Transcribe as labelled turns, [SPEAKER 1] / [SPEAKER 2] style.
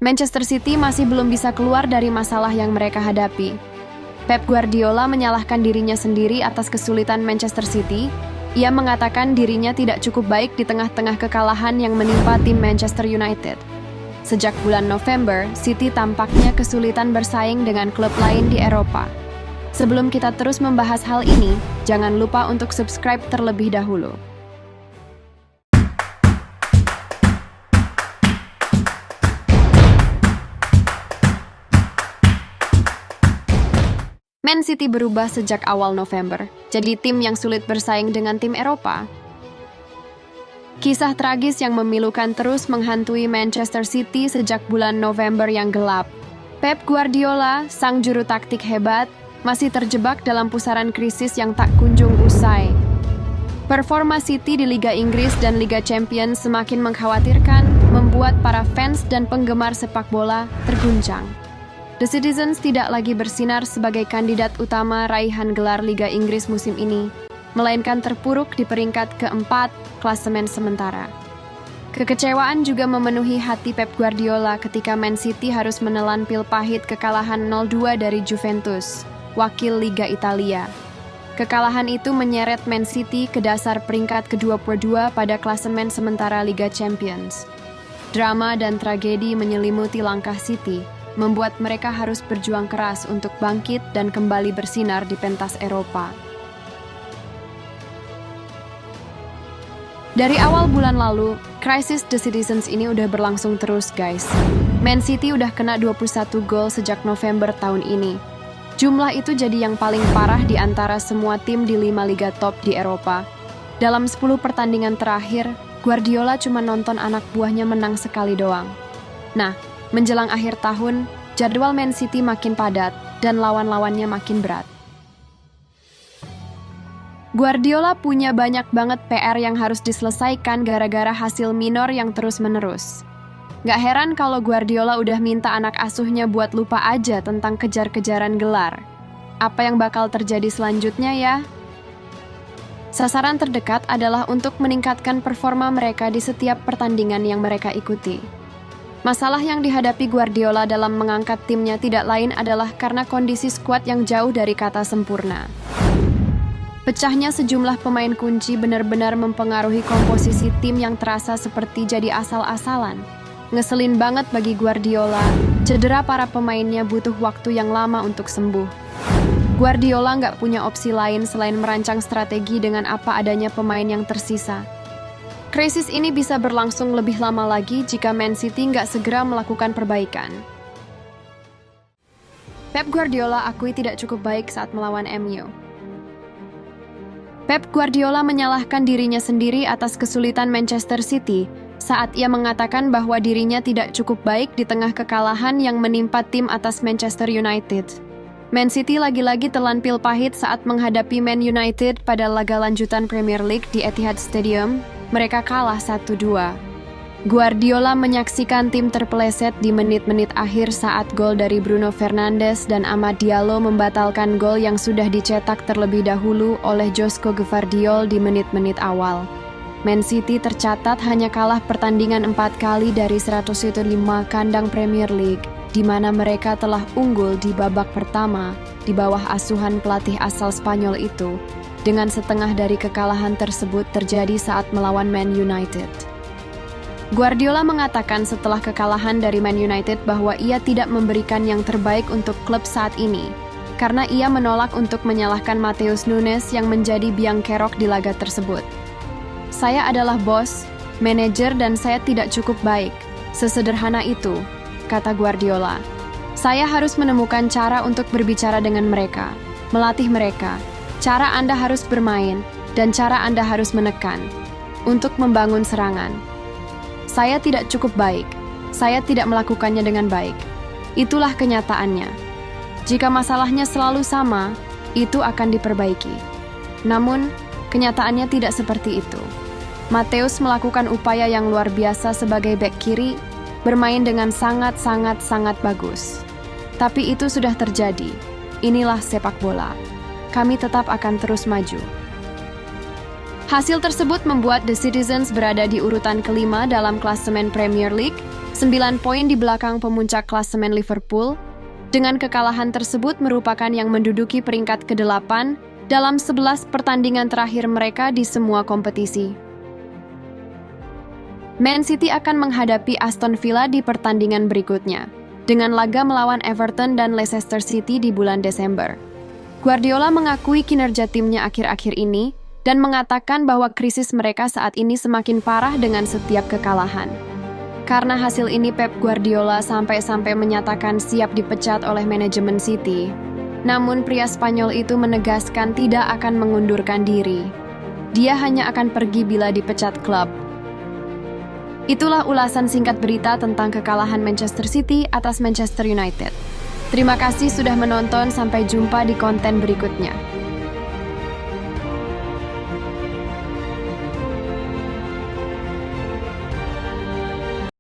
[SPEAKER 1] Manchester City masih belum bisa keluar dari masalah yang mereka hadapi. Pep Guardiola menyalahkan dirinya sendiri atas kesulitan Manchester City. Ia mengatakan dirinya tidak cukup baik di tengah-tengah kekalahan yang menimpa tim Manchester United. Sejak bulan November, City tampaknya kesulitan bersaing dengan klub lain di Eropa. Sebelum kita terus membahas hal ini, jangan lupa untuk subscribe terlebih dahulu. Man City berubah sejak awal November, jadi tim yang sulit bersaing dengan tim Eropa. Kisah tragis yang memilukan terus menghantui Manchester City sejak bulan November yang gelap. Pep Guardiola, sang juru taktik hebat, masih terjebak dalam pusaran krisis yang tak kunjung usai. Performa City di Liga Inggris dan Liga Champions semakin mengkhawatirkan, membuat para fans dan penggemar sepak bola terguncang. The Citizens tidak lagi bersinar sebagai kandidat utama raihan gelar Liga Inggris musim ini, melainkan terpuruk di peringkat keempat klasemen sementara. Kekecewaan juga memenuhi hati Pep Guardiola ketika Man City harus menelan pil pahit kekalahan 0-2 dari Juventus, wakil Liga Italia. Kekalahan itu menyeret Man City ke dasar peringkat ke-22 pada klasemen sementara Liga Champions. Drama dan tragedi menyelimuti langkah City, membuat mereka harus berjuang keras untuk bangkit dan kembali bersinar di pentas Eropa. Dari awal bulan lalu, krisis The Citizens ini udah berlangsung terus, guys. Man City udah kena 21 gol sejak November tahun ini. Jumlah itu jadi yang paling parah di antara semua tim di 5 liga top di Eropa. Dalam 10 pertandingan terakhir, Guardiola cuma nonton anak buahnya menang sekali doang. Nah, menjelang akhir tahun, jadwal Man City makin padat dan lawan-lawannya makin berat. Guardiola punya banyak banget PR yang harus diselesaikan gara-gara hasil minor yang terus-menerus. Gak heran kalau Guardiola udah minta anak asuhnya buat lupa aja tentang kejar-kejaran gelar. Apa yang bakal terjadi selanjutnya ya? Sasaran terdekat adalah untuk meningkatkan performa mereka di setiap pertandingan yang mereka ikuti. Masalah yang dihadapi Guardiola dalam mengangkat timnya tidak lain adalah karena kondisi skuad yang jauh dari kata sempurna. Pecahnya sejumlah pemain kunci benar-benar mempengaruhi komposisi tim yang terasa seperti jadi asal-asalan. Ngeselin banget bagi Guardiola, cedera para pemainnya butuh waktu yang lama untuk sembuh. Guardiola nggak punya opsi lain selain merancang strategi dengan apa adanya pemain yang tersisa. Krisis ini bisa berlangsung lebih lama lagi jika Man City nggak segera melakukan perbaikan. Pep Guardiola akui tidak cukup baik saat melawan MU. Pep Guardiola menyalahkan dirinya sendiri atas kesulitan Manchester City saat ia mengatakan bahwa dirinya tidak cukup baik di tengah kekalahan yang menimpa tim atas Manchester United. Man City lagi-lagi telan pil pahit saat menghadapi Man United pada laga lanjutan Premier League di Etihad Stadium. Mereka kalah 1-2. Guardiola menyaksikan tim terpeleset di menit-menit akhir saat gol dari Bruno Fernandes dan Amad Diallo membatalkan gol yang sudah dicetak terlebih dahulu oleh Josko Gvardiol di menit-menit awal. Man City tercatat hanya kalah pertandingan 4 kali dari 105 kandang Premier League, di mana mereka telah unggul di babak pertama di bawah asuhan pelatih asal Spanyol itu. Dengan setengah dari kekalahan tersebut terjadi saat melawan Man United. Guardiola mengatakan setelah kekalahan dari Man United bahwa ia tidak memberikan yang terbaik untuk klub saat ini, karena ia menolak untuk menyalahkan Matheus Nunes yang menjadi biang kerok di laga tersebut. Saya adalah bos, manajer dan saya tidak cukup baik. Sesederhana itu, kata Guardiola. Saya harus menemukan cara untuk berbicara dengan mereka, melatih mereka. Cara Anda harus bermain, dan cara Anda harus menekan, untuk membangun serangan. Saya tidak cukup baik, saya tidak melakukannya dengan baik. Itulah kenyataannya. Jika masalahnya selalu sama, itu akan diperbaiki. Namun, kenyataannya tidak seperti itu. Matheus melakukan upaya yang luar biasa sebagai bek kiri, bermain dengan sangat bagus. Tapi itu sudah terjadi. Inilah sepak bola. Kami tetap akan terus maju. Hasil tersebut membuat The Citizens berada di urutan kelima dalam klasemen Premier League, 9 poin di belakang pemuncak klasemen Liverpool. Dengan kekalahan tersebut merupakan yang menduduki peringkat ke-8 dalam 11 pertandingan terakhir mereka di semua kompetisi. Man City akan menghadapi Aston Villa di pertandingan berikutnya, dengan laga melawan Everton dan Leicester City di bulan Desember. Guardiola mengakui kinerja timnya akhir-akhir ini dan mengatakan bahwa krisis mereka saat ini semakin parah dengan setiap kekalahan. Karena hasil ini Pep Guardiola sampai-sampai menyatakan siap dipecat oleh manajemen City. Namun pria Spanyol itu menegaskan tidak akan mengundurkan diri. Dia hanya akan pergi bila dipecat klub. Itulah ulasan singkat berita tentang kekalahan Manchester City atas Manchester United. Terima kasih sudah menonton, sampai jumpa di konten berikutnya.